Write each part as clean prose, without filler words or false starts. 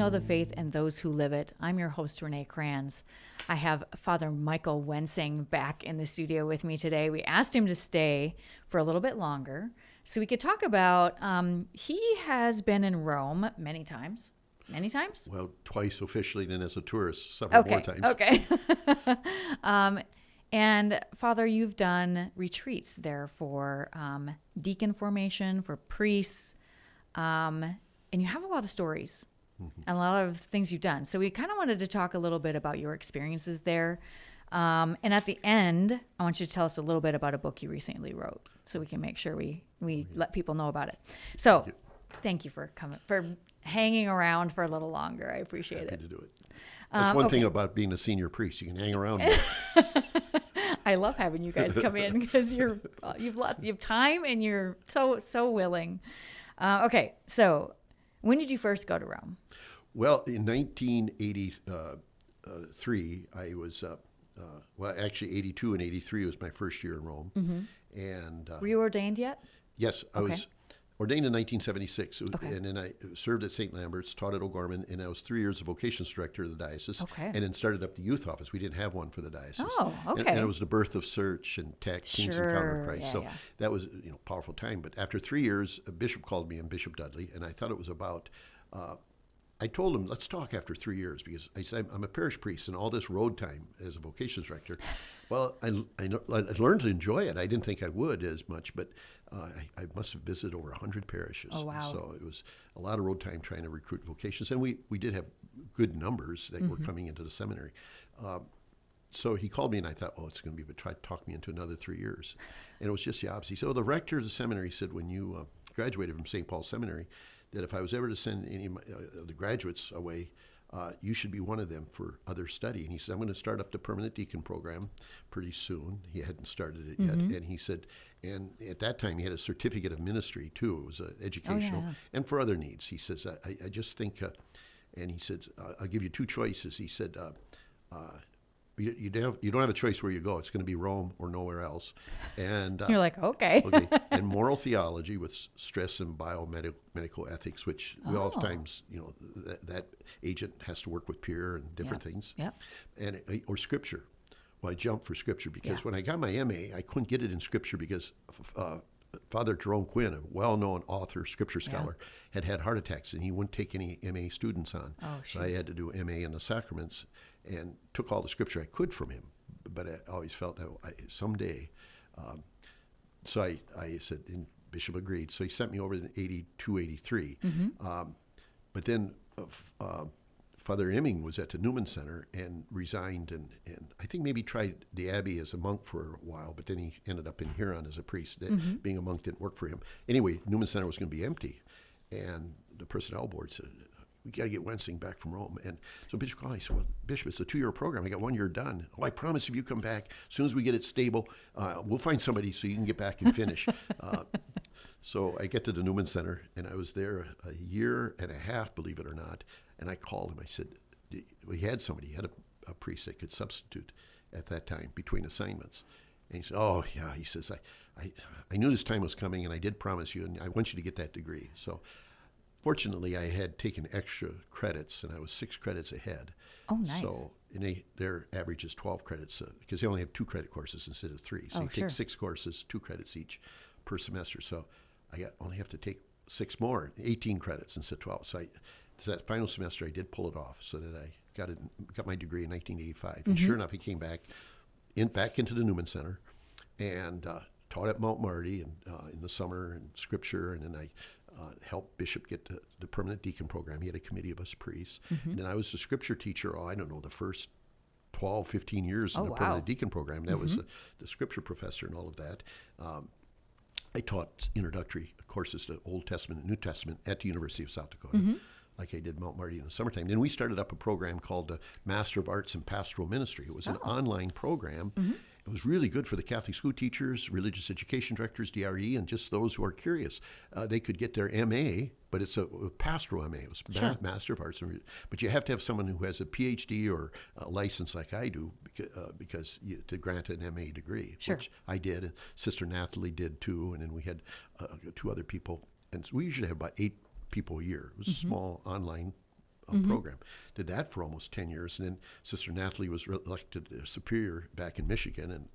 know the faith and those who live it. I'm your host, Renee Kranz. I have Father Michael Wensing back in the studio with me today. We asked him to stay for a little bit longer so we could talk about, he has been in Rome many times. Many times? Well, twice officially, and as a tourist, several more times. Okay. And Father, you've done retreats there for deacon formation, for priests, and you have a lot of stories and a lot of things you've done. So we kind of wanted to talk a little bit about your experiences there. And at the end, I want you to tell us a little bit about a book you recently wrote so we can make sure we let people know about it. So thank you for coming, for hanging around for a little longer. I appreciate it. Happy to do it. That's one thing about being a senior priest. You can hang around. I love having you guys come in because you have time and you're so willing. Okay, so when did you first go to Rome? Well, in 1983, I was actually 82 and 83 was my first year in Rome. And were you ordained yet? Yes, I was ordained in 1976, Okay. and then I served at St. Lambert's, taught at O'Gorman, and I was 3 years the vocations director of the diocese, and then started up the youth office. We didn't have one for the diocese. Oh, okay. And it was the birth of Search and Tech, Kings Encounter of Christ. Yeah, so that was a powerful time. But after 3 years, a bishop called me, and Bishop Dudley, and I thought it was about. I told him, let's talk after 3 years, because I said, I'm a parish priest, and all this road time as a vocations director, well, I learned to enjoy it. I didn't think I would as much, but I must have visited over 100 parishes. Oh, wow. So it was a lot of road time trying to recruit vocations, and we did have good numbers that were coming into the seminary. So he called me, and I thought, it's going to be, but try to talk me into another 3 years. And it was just the opposite. He said, the rector of the seminary said when you graduated from St. Paul's Seminary, that if I was ever to send any of the graduates away, you should be one of them for other study. And he said, I'm going to start up the permanent deacon program pretty soon. He hadn't started it yet. And he said, and at that time he had a certificate of ministry too. It was educational and for other needs. He says, I just think, and he said, I'll give you two choices. He said, you don't have a choice where you go. It's going to be Rome or nowhere else. And you're like, okay. And moral theology with stress and biomedical ethics, which we oftentimes, that agent has to work with peer and different things. And or scripture. Well, I jumped for scripture because when I got my MA, I couldn't get it in scripture because Father Jerome Quinn, a well-known author, scripture scholar, had heart attacks, and he wouldn't take any MA students on. So I had to do MA in the sacraments and took all the scripture I could from him. But I always felt that someday. So I said, and Bishop agreed. So he sent me over in 82, 83. But then Father Emming was at the Newman Center and resigned, and I think maybe tried the Abbey as a monk for a while, but then he ended up in Huron as a priest. Being a monk didn't work for him. Anyway, Newman Center was going to be empty, and the personnel board said, we got to get Wensing back from Rome. And so Bishop called, I said, well, Bishop, it's a 2-year program. I got 1 year done. I promise if you come back, as soon as we get it stable, we'll find somebody so you can get back and finish. So I get to the Newman Center, and I was there a year and a half, believe it or not. And I called him. I said, we had somebody. He had a priest that could substitute at that time between assignments. And he said, oh, yeah. He says, I knew this time was coming, and I did promise you, and I want you to get that degree. So fortunately, I had taken extra credits, and I was 6 credits ahead. Oh, nice. So their average is 12 credits, because they only have 2 credit courses instead of 3. So you take 6 courses, 2 credits each per semester. So I only have to take 6 more, 18 credits instead of 12. So that final semester, I did pull it off, so that I got my degree in 1985. And sure enough, he came back into the Newman Center, and taught at Mount Marty in the summer and scripture, and then I helped Bishop get the permanent deacon program. He had a committee of us priests, and then I was the scripture teacher. I don't know, the first 12, 15 years in the permanent deacon program. That was the scripture professor and all of that. I taught introductory courses to Old Testament and New Testament at the University of South Dakota. Like I did Mount Marty in the summertime. Then we started up a program called the Master of Arts in Pastoral Ministry. It was an online program. It was really good for the Catholic school teachers, religious education directors, DRE, and just those who are curious. They could get their MA, but it's a pastoral MA. It was Master of Arts. But you have to have someone who has a PhD or a license like I do to grant an MA degree, which I did. And Sister Nathalie did too, and then we had 2 other people. And so we usually have about 8 people a year. It was a small online program. Did that for almost 10 years. And then Sister Natalie was elected superior back in Michigan, and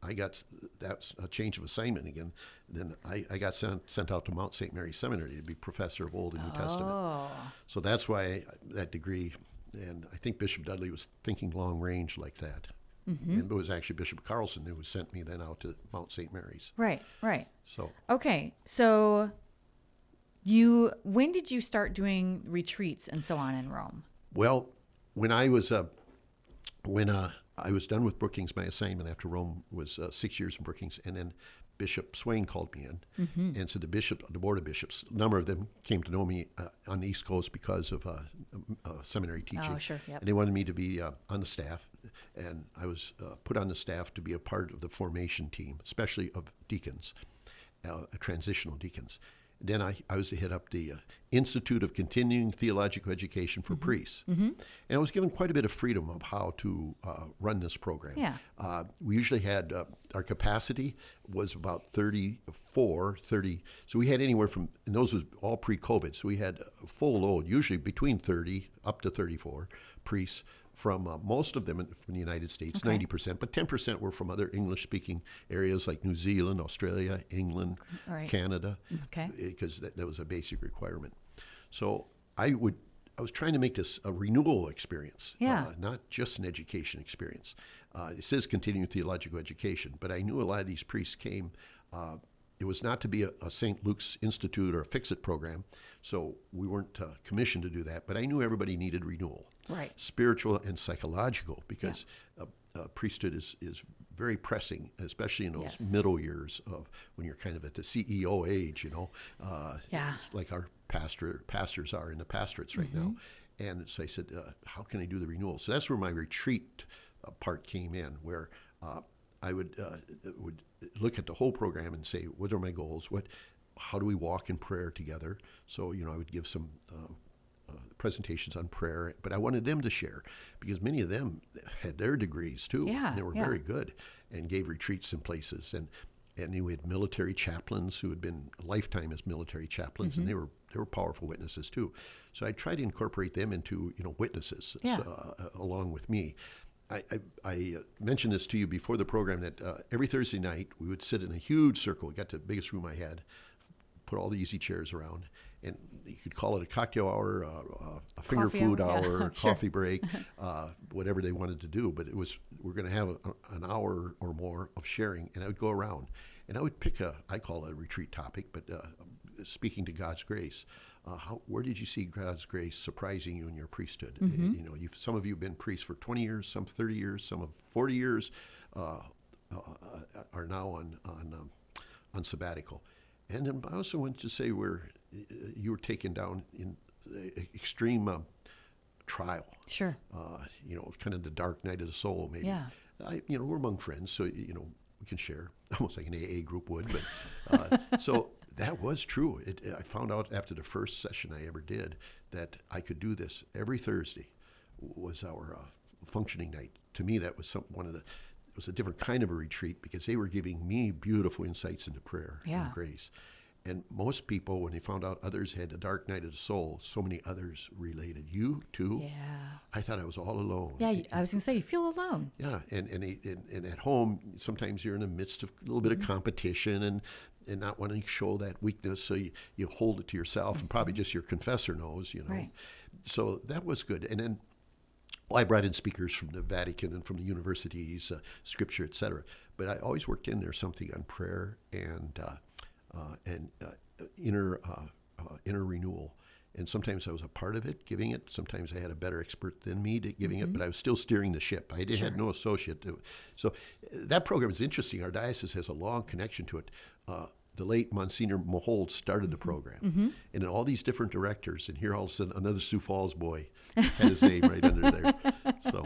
that's a change of assignment again. Then I got sent out to Mount St. Mary Seminary to be professor of Old and New Testament. So that's why that degree, and I think Bishop Dudley was thinking long range like that. And it was actually Bishop Carlson who sent me then out to Mount St. Mary's. Right. So okay, so when did you start doing retreats and so on in Rome? Well, when I was done with Brookings, my assignment after Rome was 6 years in Brookings, and then Bishop Swain called me in, and so the board of bishops, a number of them came to know me on the East Coast because of seminary teaching. Oh, sure, yep. And they wanted me to be on the staff, and I was put on the staff to be a part of the formation team, especially of deacons, transitional deacons. Then I was to head up the Institute of Continuing Theological Education for Priests. And I was given quite a bit of freedom of how to run this program. Yeah. We usually had, our capacity was about 30. So we had anywhere from, and those was all pre-COVID, so we had a full load, usually between 30 up to 34 priests from most of them from the United States, 90%, but 10% were from other English-speaking areas like New Zealand, Australia, England, Canada, because that was a basic requirement. So I was trying to make this a renewal experience, not just an education experience. It says continuing theological education, but I knew a lot of these priests came. It was not to be a St. Luke's Institute or a Fix-It program, so we weren't commissioned to do that, but I knew everybody needed renewal. Right. Spiritual and psychological, because priesthood is very pressing, especially in those middle years of when you're kind of at the CEO age, like our pastors are in the pastorates right now. And so I said, how can I do the renewal? So that's where my retreat part came in, where I would look at the whole program and say, what are my goals? How do we walk in prayer together? So, I would give some presentations on prayer, but I wanted them to share because many of them had their degrees too, and they were very good and gave retreats in places. And we had military chaplains who had been a lifetime as military chaplains, and they were powerful witnesses too. So I tried to incorporate them into witnesses along with me. I mentioned this to you before the program that every Thursday night we would sit in a huge circle. We got the biggest room I had, put all the easy chairs around, and you could call it a cocktail hour, a finger food hour, coffee break, whatever they wanted to do. But we're going to have an hour or more of sharing, and I would go around, and I would pick I call it a retreat topic, but speaking to God's grace. Where did you see God's grace surprising you in your priesthood? Some of you have been priests for 20 years, some 30 years, some of 40 years, are now on sabbatical. And then I also want to say where you were taken down in extreme trial. Sure. Kind of the dark night of the soul, maybe. Yeah. We're among friends, so we can share, almost like an AA group would. But so that was true. I found out after the first session I ever did that I could do this every Thursday. Was our functioning night. To me, that was it was a different kind of a retreat because they were giving me beautiful insights into prayer and grace. And most people, when they found out others had a dark night of the soul, so many others related. You too? Yeah. I thought I was all alone. Yeah, I was going to say, you feel alone. Yeah, and at home, sometimes you're in the midst of a little bit of competition and not wanting to show that weakness, so you hold it to yourself, and probably just your confessor knows, Right. So that was good. And then I brought in speakers from the Vatican and from the universities, scripture, etc. But I always worked in there something on prayer and inner renewal. And sometimes I was a part of it, giving it. Sometimes I had a better expert than me giving it, but I was still steering the ship. I had no associate. So that program is interesting. Our diocese has a long connection to it. The late Monsignor Mohold started the program, and all these different directors, and here all of a sudden another Sioux Falls boy had his name right under there. So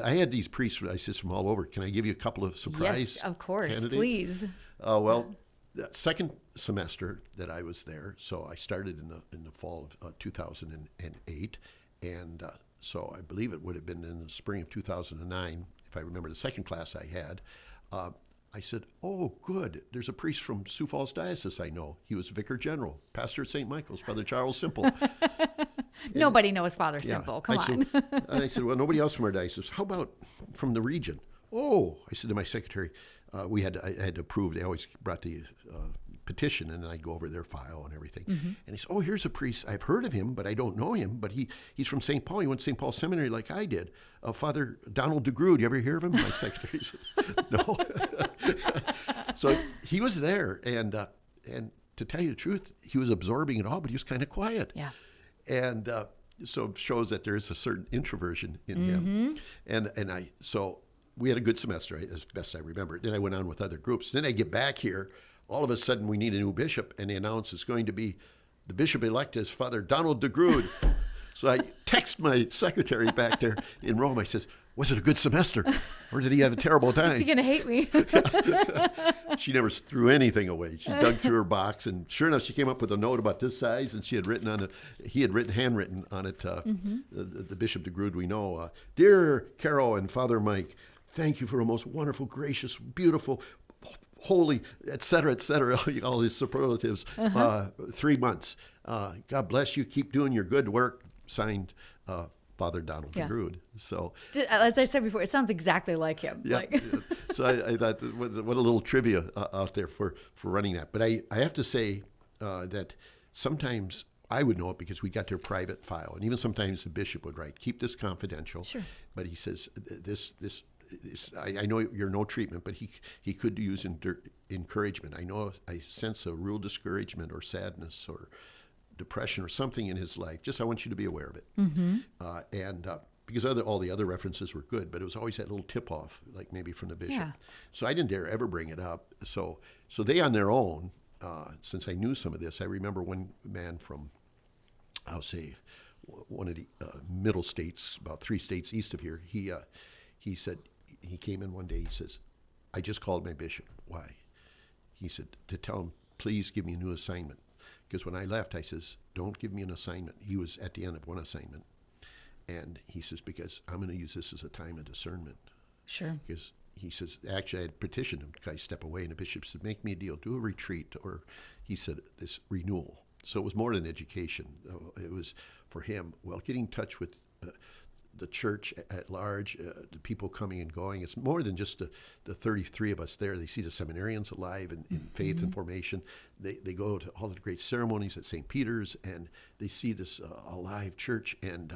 I had these priests, from all over. Can I give you a couple of surprise? Yes, of course, candidates? Please. Well, the second semester that I was there, so I started in the fall of 2008, and so I believe it would have been in the spring of 2009, if I remember the second class I had. I said, oh, good. There's a priest from Sioux Falls Diocese I know. He was Vicar General, pastor at St. Michael's, Father Charles Simple. Nobody knows Father Yeah. Simple. Come I on. said, and I said, well, nobody else from our diocese. How about from the region? Oh, I said to my secretary, I had to approve. They always brought the petition, and then I'd go over their file and everything. And he said, oh, here's a priest. I've heard of him, but I don't know him. But he's from St. Paul. He went to St. Paul Seminary like I did. Father Donald DeGrood. You ever hear of him? My secretary said, no. So he was there, and to tell you the truth, he was absorbing it all, but he was kind of quiet. Yeah. And so it shows that there is a certain introversion in him. So we had a good semester, as best I remember. Then I went on with other groups. Then I get back here. All of a sudden, we need a new bishop, and they announce it's going to be the bishop-elect is Father Donald DeGrood. So I text my secretary back there in Rome. I says, was it a good semester, or did he have a terrible time? Is he going to hate me? She never threw anything away. She dug through her box, and sure enough, she came up with a note about this size, and he had handwritten on it, the Bishop DeGrood we know, Dear Carol and Father Mike, thank you for a most wonderful, gracious, beautiful, holy, et cetera, all these superlatives, 3 months. God bless you. Keep doing your good work. Signed, Father Donald DeGrood. So, as I said before, it sounds exactly like him. Yeah. So I thought, what a little trivia out there for running that. But I have to say that sometimes I would know it because we got their private file, and even sometimes the bishop would write, "Keep this confidential." Sure. But he says this. I know you're no treatment, but he could use encouragement. I sense a real discouragement or sadness or depression or something in his life. Just I want you to be aware of it. Because all the other references were good, but it was always that little tip off, like maybe from the bishop. Yeah. So I didn't dare ever bring it up. So they on their own, since I knew some of this, I remember one man from, I'll say, one of the middle states, about 3 states east of here. He said, he came in one day, he says, I just called my bishop. Why? He said, to tell him, please give me a new assignment. Because when I left, I says, don't give me an assignment. He was at the end of one assignment. And he says, because I'm going to use this as a time of discernment. Sure. Because he says, actually, I had petitioned him to step away, and the bishop said, make me a deal, do a retreat, or he said, this renewal. So it was more than education. It was for him, getting in touch with the church at large, the people coming and going. It's more than just the 33 of us there. They see the seminarians alive in faith and formation. They go to all the great ceremonies at St. Peter's, and they see this alive church, and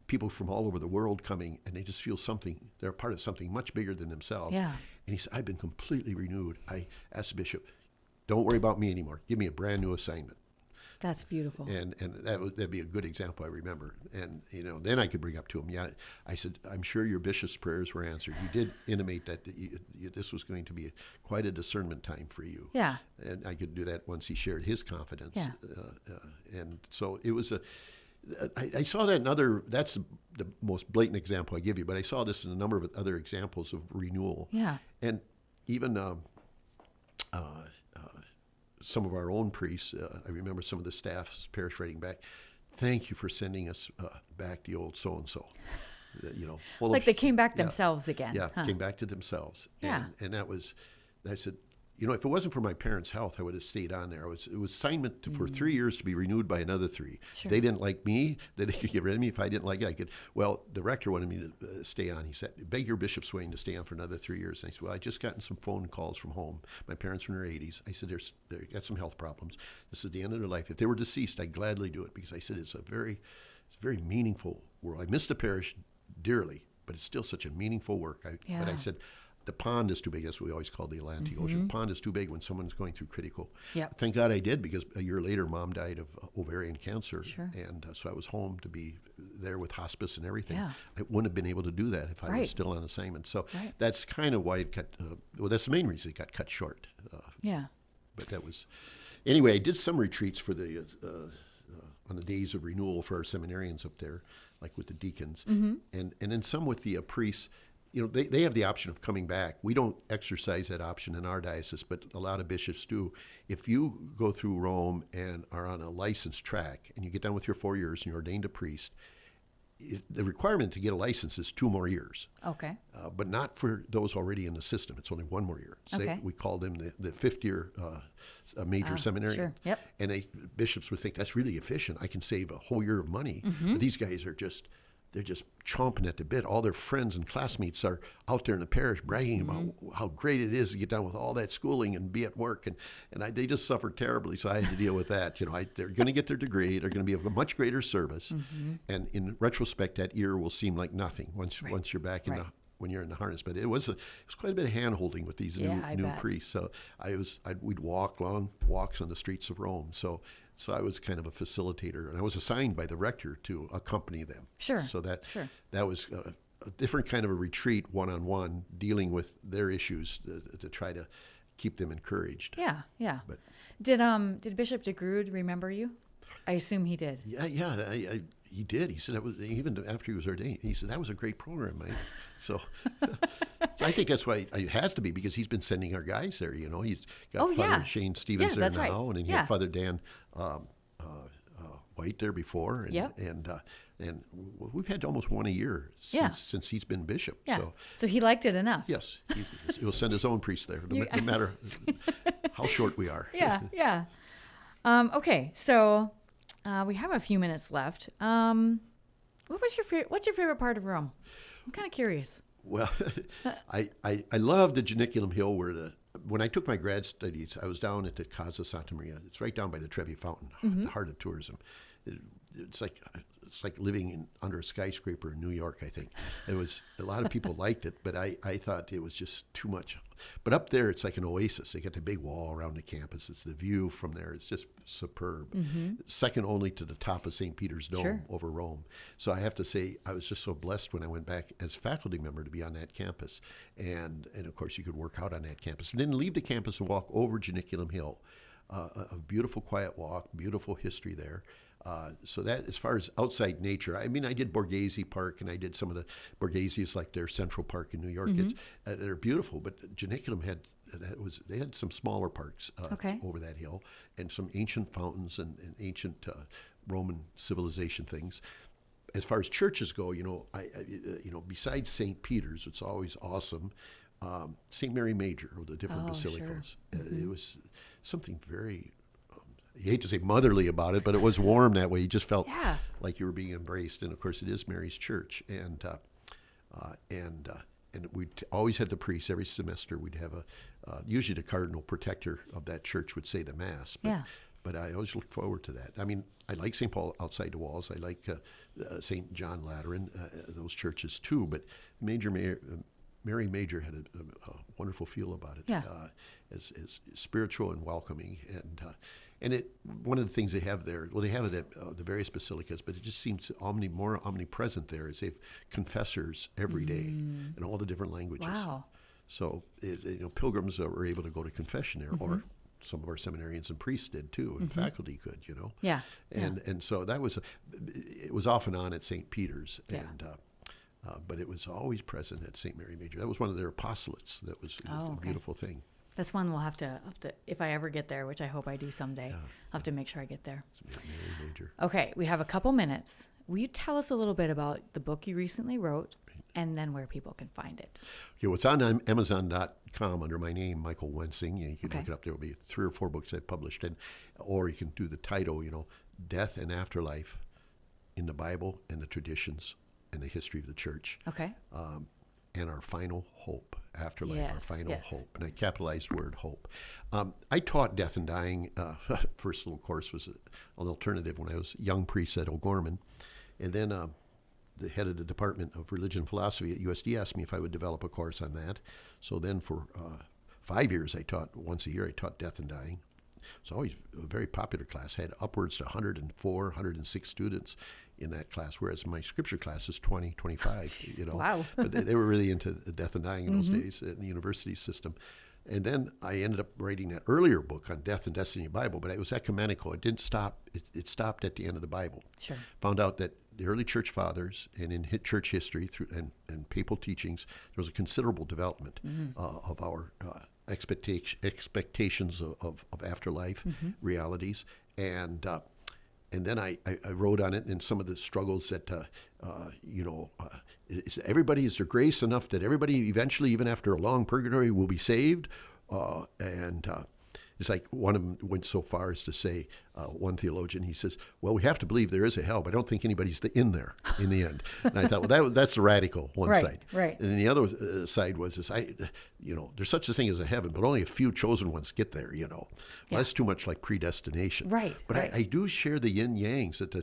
people from all over the world coming, and they just feel something. They're a part of something much bigger than themselves. Yeah. And he said, I've been completely renewed. I asked the bishop, don't worry about me anymore. Give me a brand new assignment. That's beautiful. And that'd be a good example, I remember. And, then I could bring up to him, I said, I'm sure your bishop's prayers were answered. You did intimate that this was going to be quite a discernment time for you. Yeah. And I could do that once he shared his confidence. Yeah. And so it was I saw that that's the most blatant example I give you, but I saw this in a number of other examples of renewal. Yeah. And even some of our own priests, I remember some of the staff's parish writing back, thank you for sending us back the old so-and-so. They came back themselves again. Yeah, came back to themselves. Yeah. And I said, if it wasn't for my parents' health, I would have stayed on there. It was assignment for 3 years to be renewed by another 3. Sure. If they didn't like me, then they could get rid of me. If I didn't like it, I could. Well, the rector wanted me to stay on. He said, beg your Bishop Swain to stay on for another 3 years. And I said, well, I just gotten some phone calls from home. My parents were in their 80s. I said, they got some health problems. This is the end of their life. If they were deceased, I'd gladly do it, because I said it's a very meaningful world. I miss the parish dearly, but it's still such a meaningful work. But I said, the pond is too big. That's what we always call the Atlantic Ocean. The pond is too big when someone's going through critical. Yep. Thank God I did, because a year later, Mom died of ovarian cancer. Sure. And so I was home to be there with hospice and everything. Yeah. I wouldn't have been able to do that if I was still on assignment. So that's kind of why it got, that's the main reason it got cut short. But that was, anyway, I did some retreats for the, on the days of renewal for our seminarians up there, like with the deacons, and then some with the priests. They have the option of coming back. We don't exercise that option in our diocese, but a lot of bishops do. If you go through Rome and are on a licensed track, and you get done with your 4 years and you're ordained a priest, the requirement to get a license is 2 more years. Okay. But not for those already in the system. It's only 1 more year. Okay. We call them the 5th year major seminarian. Sure. Yep. And bishops would think that's really efficient. I can save a whole year of money. But these guys are they're just chomping at the bit. All their friends and classmates are out there in the parish bragging about how great it is to get done with all that schooling and be at work. And they just suffered terribly, so I had to deal with that. They're going to get their degree. They're going to be of a much greater service. And in retrospect, that year will seem like nothing once you're back when you're in the harness. But it was quite a bit of hand-holding with these new priests. So we'd walk long walks on the streets of Rome. So I was kind of a facilitator, and I was assigned by the rector to accompany them. Sure. So that was a different kind of a retreat, one-on-one, dealing with their issues to try to keep them encouraged. Yeah. But did Bishop DeGrood remember you? I assume he did. Yeah. He did. He said that was, even after he was ordained, he said that was a great program, Mike. So I think that's why it has to be, because he's been sending our guys there. He's got Father Shane Stevens there now, and then he had Father Dan White there before, and we've had almost 1 a year since he's been bishop. Yeah. So he liked it enough. Yes, he'll send his own priest there, no matter how short we are. Yeah. Okay, so we have a few minutes left. What's your favorite part of Rome? I'm kind of curious. Well, I love the Janiculum Hill when I took my grad studies, I was down at the Casa Santa Maria. It's right down by the Trevi Fountain, the heart of tourism. It's like living under a skyscraper in New York, I think. A lot of people liked it, but I thought it was just too much. But up there, it's like an oasis. They got the big wall around the campus. The view from there is just superb. Second only to the top of St. Peter's Dome over Rome. So I have to say, I was just so blessed when I went back as faculty member to be on that campus. And of course, you could work out on that campus. And then leave the campus and walk over Janiculum Hill. A beautiful, quiet walk, beautiful history there. So that, as far as outside nature, I mean, I did Borghese Park, and I did some of the Borghese is like their Central Park in New York. They're beautiful, but Janiculum they had some smaller parks over that hill, and some ancient fountains and ancient Roman civilization things. As far as churches go, besides St. Peter's, it's always awesome. St. Mary Major, or the different basilicas. It was something very. You hate to say motherly about it, but it was warm that way. You just felt like you were being embraced. And of course, it is Mary's church, and we always had the priest every semester. We'd have usually the cardinal protector of that church would say the mass. But I always looked forward to that. I mean, I like St. Paul outside the walls. I like St. John Lateran, those churches too. But Mary Major had a wonderful feel about it, as spiritual and welcoming, and one of the things they have there, they have it at the various basilicas, but it just seems more omnipresent there, is they have confessors every day in all the different languages. Wow! So pilgrims were able to go to confession there, or some of our seminarians and priests did too, and faculty could, and so it was off and on at St. Peter's, and. But it was always present at St. Mary Major. That was one of their apostolates. That was a beautiful thing. That's one we'll have to, if I ever get there, which I hope I do someday, I'll have to make sure I get there. Mary Major. Okay, we have a couple minutes. Will you tell us a little bit about the book you recently wrote, and then where people can find it? Okay, well, it's on Amazon.com under my name, Michael Wensing. You can look it up. There will be 3 or 4 books I've published, or you can do the title, Death and Afterlife in the Bible and the Traditions and the History of the Church. Okay. And Our Final Hope. Afterlife, Our Final Hope. And I capitalized word hope. I taught death and dying. First little course was an alternative when I was a young priest at O'Gorman. And then the head of the Department of Religion and Philosophy at USD asked me if I would develop a course on that. So then for 5 years, once a year, I taught death and dying. It's always a very popular class. I had upwards to 104, 106 students in that class, whereas my scripture class is 20, 25, Wow. But they were really into death and dying in those days in the university system. And then I ended up writing that earlier book on death and destiny of the Bible, but it was ecumenical. It didn't stop. It stopped at the end of the Bible. Sure. Found out that the early church fathers and in church history and papal teachings, there was a considerable development of our expectations of afterlife realities, and and then I wrote on it and some of the struggles that, is there grace enough that everybody eventually, even after a long purgatory, will be saved? It's like one of them went so far as to say, one theologian, he says, well, we have to believe there is a hell, but I don't think anybody's in there in the end. And I thought, well, that's the radical one side. Right. And then the other side was this, there's such a thing as a heaven, but only a few chosen ones get there, Well, that's too much like predestination. Right. But I do share the yin-yangs that the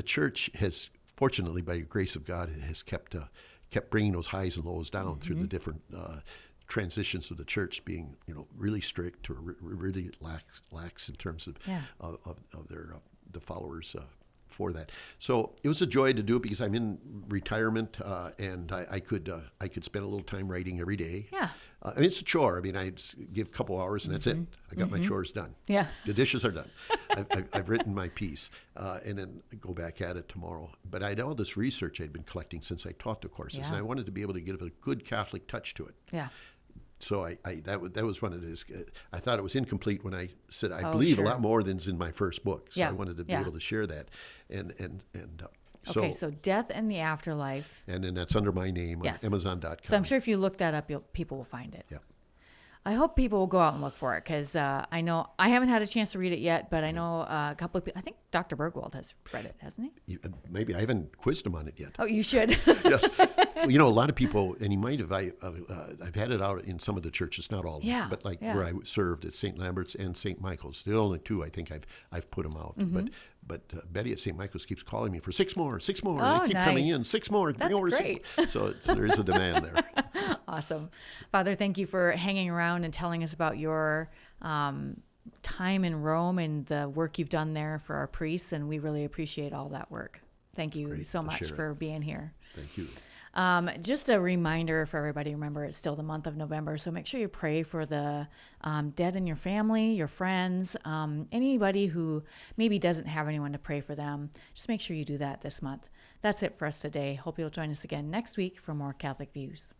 church has, fortunately, by the grace of God, has kept bringing those highs and lows down through the different transitions of the church, being really strict or really lax in terms of their the followers for that. So it was a joy to do it because I'm in retirement and I could spend a little time writing every day. Yeah. It's a chore. I mean, I give a couple hours and that's it. I got my chores done. Yeah. The dishes are done. I've written my piece and then go back at it tomorrow. But I had all this research I'd been collecting since I taught the courses, and I wanted to be able to give a good Catholic touch to it. Yeah. So that was one of those. I thought it was incomplete when I said I believe a lot more than's in my first book. So I wanted to be able to share that, so Death and the Afterlife. And then that's under my name on Amazon.com. So I'm sure if you look that up, people will find it. Yeah. I hope people will go out and look for it because I know I haven't had a chance to read it yet, but I know a couple of people. I think Dr. Bergwald has read it, hasn't he? Maybe I haven't quizzed him on it yet. Oh, you should. Yes. Well, a lot of people, and he might have. I've had it out in some of the churches, not all of them, but where I served at St. Lambert's and St. Michael's. There are only two I think I've put them out. But Betty at St. Michael's keeps calling me for six more. Oh, they keep coming in. 6 more. That's great. So there is a demand there. Awesome. Father, thank you for hanging around and telling us about your time in Rome and the work you've done there for our priests, and we really appreciate all that work. Thank you so much for being here. Thank you. Just a reminder for everybody, remember it's still the month of November, so make sure you pray for the dead in your family, your friends, anybody who maybe doesn't have anyone to pray for them. Just make sure you do that this month. That's it for us today. Hope you'll join us again next week for more Catholic Views.